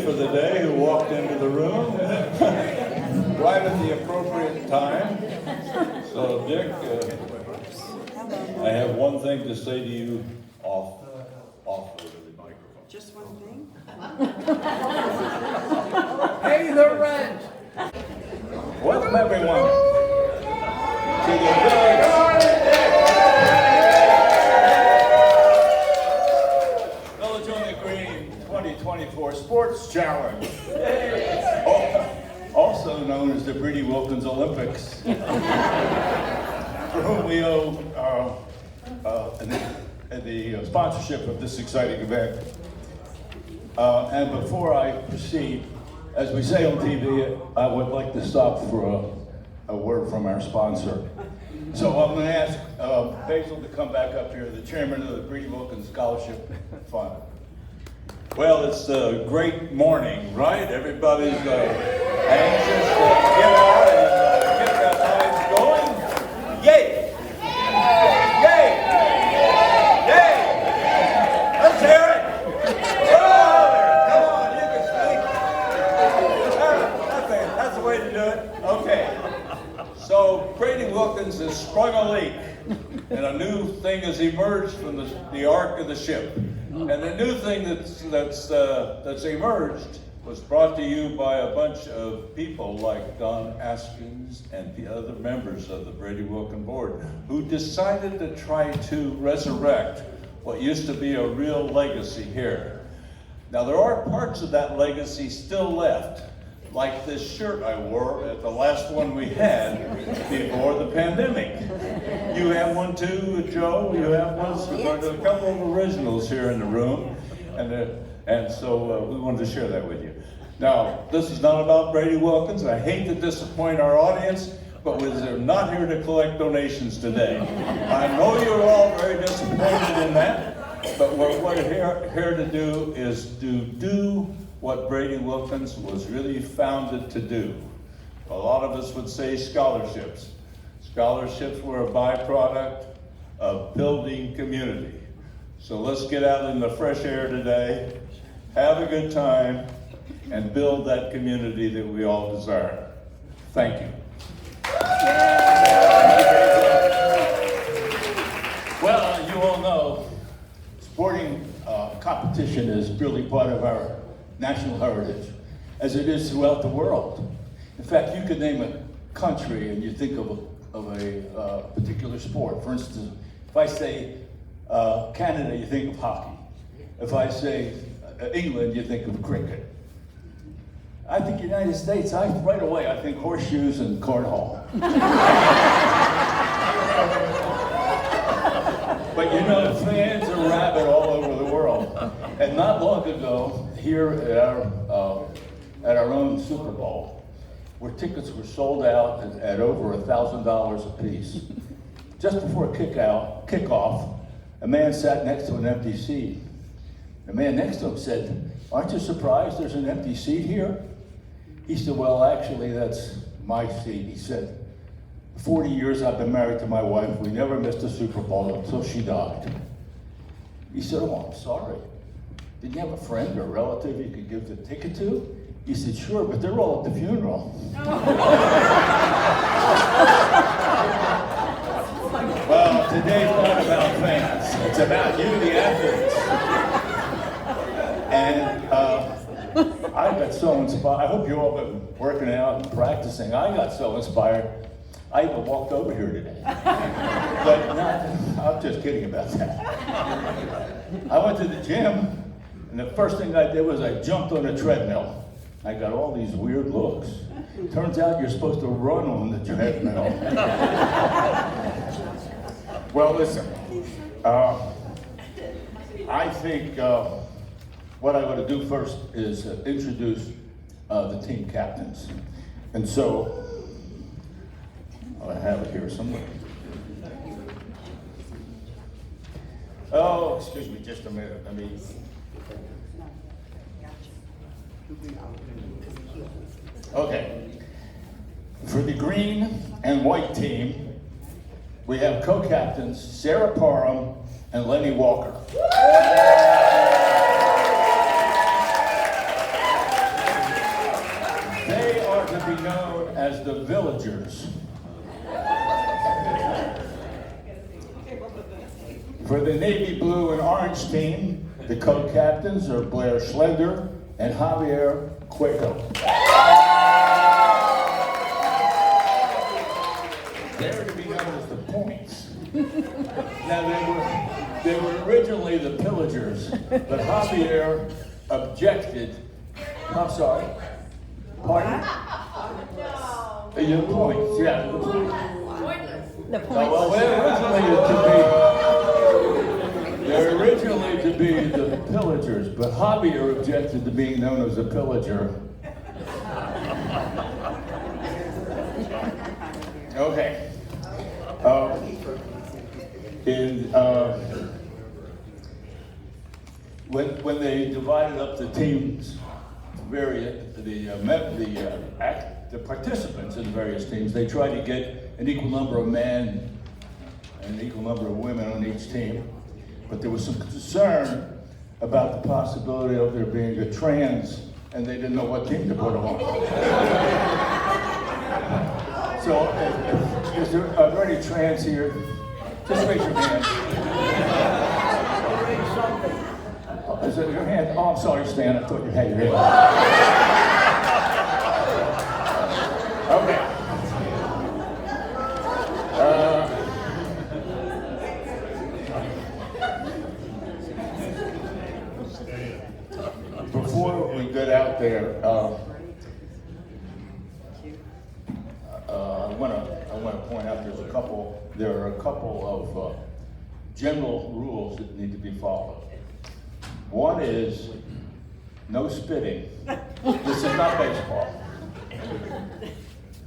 for the day who walked into the room right at the appropriate time. So, Dick, I have one thing to say to you off of the microphone. Just one thing? Pay the rent! Welcome, everyone, to the village. Village on the Green 2024 Sports Challenge. Also known as the Brady Wilkins Olympics, for whom we owe the sponsorship of this exciting event. And before I proceed, as we say on TV, I would like to stop for a word from our sponsor. So I'm going to ask Basil to come back up here, the chairman of the Brady Wilkins Scholarship Fund. Well, it's a great morning, right? Everybody's anxious to get out and get their lives going. Yay! Yay! Yay! Let's hear it! Come on, you can speak. That's the way to do it. Okay. So Brady Wilkins has sprung a leak, and a new thing has emerged from the ark of the ship. And the new thing that's emerged was brought to you by a bunch of people like Don Askins and the other members of the Brady Wilkins board who decided to try to resurrect what used to be a real legacy here. Now there are parts of that legacy still left, like this shirt I wore at the last one we had before the pandemic. You have one too, Joe? You have one? So there's a couple of originals here in the room, and so we wanted to share that with you. Now, this is not about Brady Wilkins. I hate to disappoint our audience, but we're not here to collect donations today. I know you're all very disappointed in that, but what we're here to do is to do what Brady Wilkins was really founded to do. A lot of us would say scholarships. Scholarships were a byproduct of building community. So let's get out in the fresh air today, have a good time, and build that community that we all desire. Thank you. Well, you all know, sporting competition is really part of our national heritage, as it is throughout the world. In fact, you could name a country and you think of a particular sport. For instance, if I say Canada, you think of hockey. If I say England, you think of cricket. I think United States, right away, I think horseshoes and cornhole. But you know, fans are rabid all over the world. And not long ago, here at our own Super Bowl, where tickets were sold out at over $1,000 a piece. Just before kickoff, a man sat next to an empty seat. The man next to him said, "Aren't you surprised there's an empty seat here?" He said, "Well, actually, that's my seat." He said, 40 years I've been married to my wife. We never missed a Super Bowl until she died. He said, "Oh, I'm sorry. Did you have a friend or relative you could give the ticket to?" He said, "Sure, but they're all at the funeral." Well, today's not about fans. It's about you, the athletes. And I got so inspired. I hope you all been working out and practicing. I got so inspired, I even walked over here today. But I'm just kidding about that. I went to the gym, and the first thing I did was I jumped on a treadmill. I got all these weird looks. Turns out you're supposed to run on the treadmill. Well, listen, I think what I want to do first is introduce the team captains. And so, I have it here somewhere. Oh, excuse me, just a minute. Let me. Okay. For the green and white team, we have co-captains Sarah Parham and Lenny Walker. known as the Villagers. For the navy blue and orange team, the co-captains are Blair Schlender and Javier Cueto. They're to be known as the Points. Now they were originally the Pillagers, but Javier objected. I'm sorry. Pardon? The Points, yeah. The points. Well, they're originally to be the Pillagers, but Javier objected to being known as a Pillager. Okay. When they divided up the teams, the participants in various teams, they tried to get an equal number of men and an equal number of women on each team. But there was some concern about the possibility of there being a trans, and they didn't know what team to put them on. So, are there any trans here? Just raise your hand. Is it your hand? Oh, I'm sorry, Stan. I thought you had your hand. Okay. Before we get out there, I want to point out there are a couple of general rules that need to be followed. One is no spitting. This is not baseball.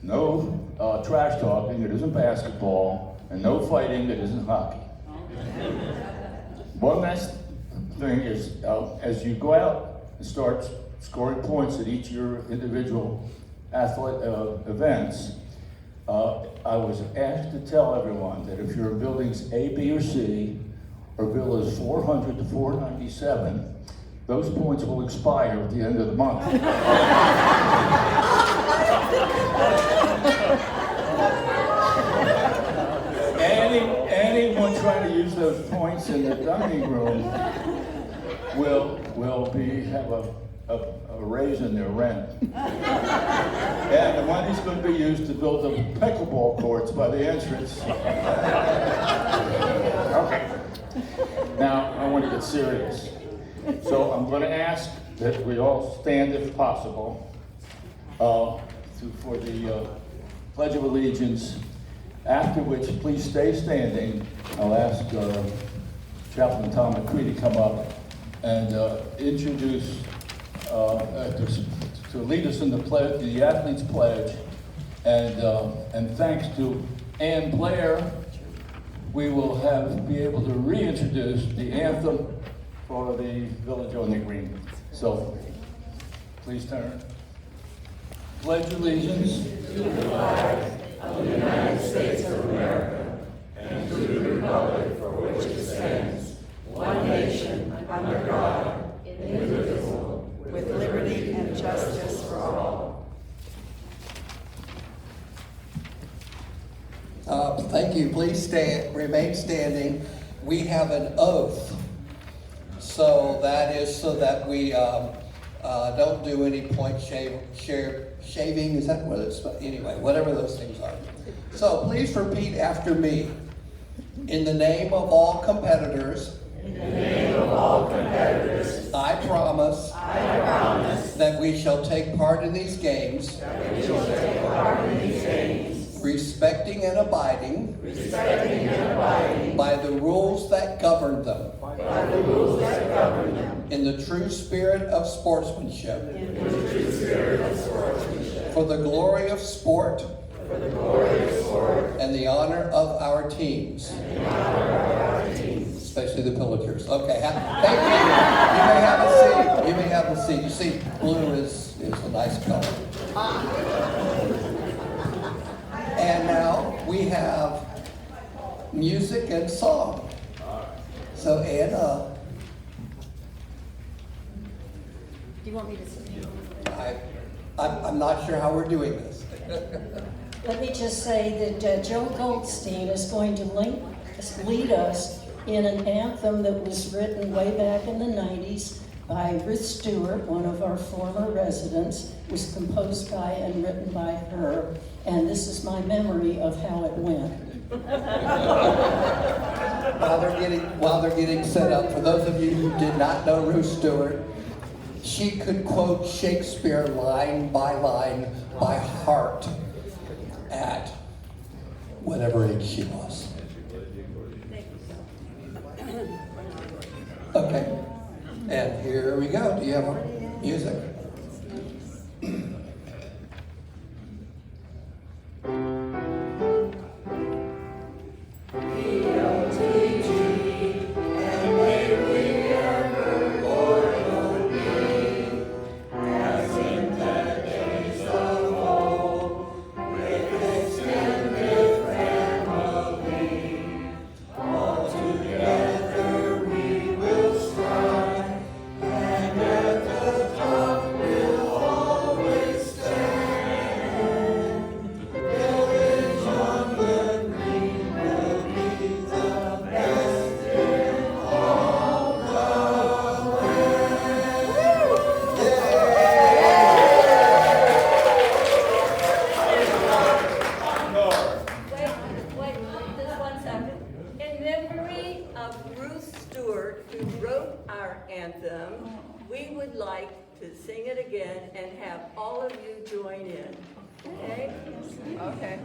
No trash talking. It isn't basketball, and no fighting. It isn't hockey. One last thing is, as you go out and start scoring points at each of your individual athlete events, I was asked to tell everyone that if you're in buildings A, B, or C, or villas 400 to 497, those points will expire at the end of the month. Anyone trying to use those points in the dining room will have a raise in their rent. And the money's going to be used to build the pickleball courts by the entrance. Okay. Now, I want to get serious. So I'm going to ask that we all stand if possible for the Pledge of Allegiance, after which please stay standing. I'll ask Chaplain Tom McCree to come up and introduce, to lead us in the athlete's pledge, and thanks to Ann Blair, we will be able to reintroduce the anthem for the Village on the Green. So, please turn. Pledge allegiance to the flag of the United States of America and to the republic for which it stands, one nation, under God, indivisible, with liberty and justice for all. Thank you. Please remain standing. We have an oath. So that is so that we don't do any point shaving. Is that what it's, anyway, whatever those things are. So please repeat after me. In the name of all competitors, I promise that we shall take part in these games, respecting and abiding by the rules that govern them, in the true spirit of sportsmanship, for the glory of sport, and the honor of our teams, especially the Pillagers. Okay, thank you. You may have a seat. You may have a seat. You see, blue is a nice color. And now we have music and song. So Anna, Do you want me to sing? I'm not sure how we're doing this. Let me just say that Joe Goldstein is going to lead us in an anthem that was written way back in the 90s by Ruth Stewart, one of our former residents. It was composed by and written by her, and this is my memory of how it went. While they're getting set up, for those of you who did not know Ruth Stewart, she could quote Shakespeare line by heart at whatever age she was. Okay, and here we go. Do you have music? We would like to sing it again and have all of you join in. Okay? Okay.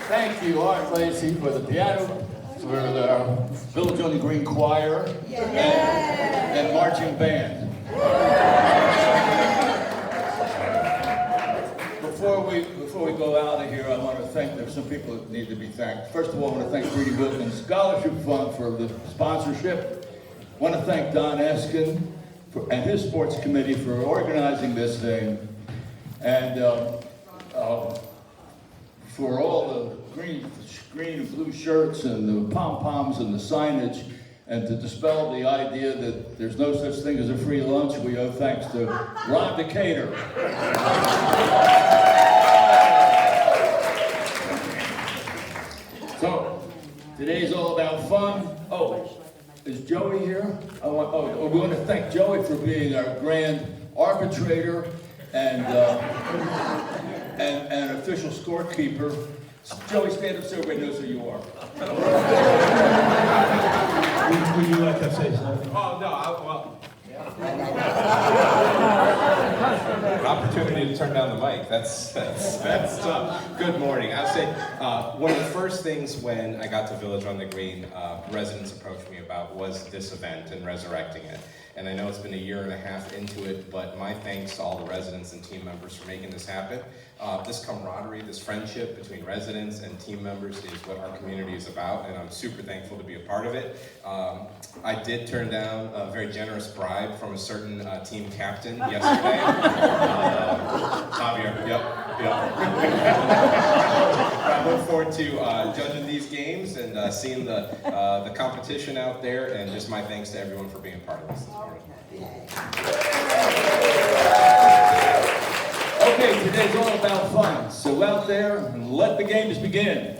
Thank you, Art Lacey, for the piano, for the Village on the Green Choir, and marching band. Before we go out of here, I want to thank, there's some people that need to be thanked. First of all, I want to thank Breedy Wilkins Scholarship Fund for the sponsorship. I want to thank Don Eskin and his sports committee for organizing this thing. And for all the green and blue shirts and the pom-poms and the signage, and to dispel the idea that there's no such thing as a free lunch, we owe thanks to Ron Decatur. So, today's all about fun. Oh, is Joey here? We want to thank Joey for being our grand arbitrator and official scorekeeper. Joey, stand up so everybody knows who you are. Would you like to say something? Oh, no, an opportunity to turn down the mic. That's good morning. I would say one of the first things when I got to Village on the Green, residents approached me about was this event and resurrecting it. And I know it's been a year and a half into it, but my thanks to all the residents and team members for making this happen. This camaraderie, this friendship between residents and team members is what our community is about, and I'm super thankful to be a part of it. I did turn down a very generous bribe from a certain team captain yesterday. Javier, yep. I look forward to judging these games and seeing the competition out there, and just my thanks to everyone for being a part of this morning. Okay, today's all about fun. So out there, let the games begin.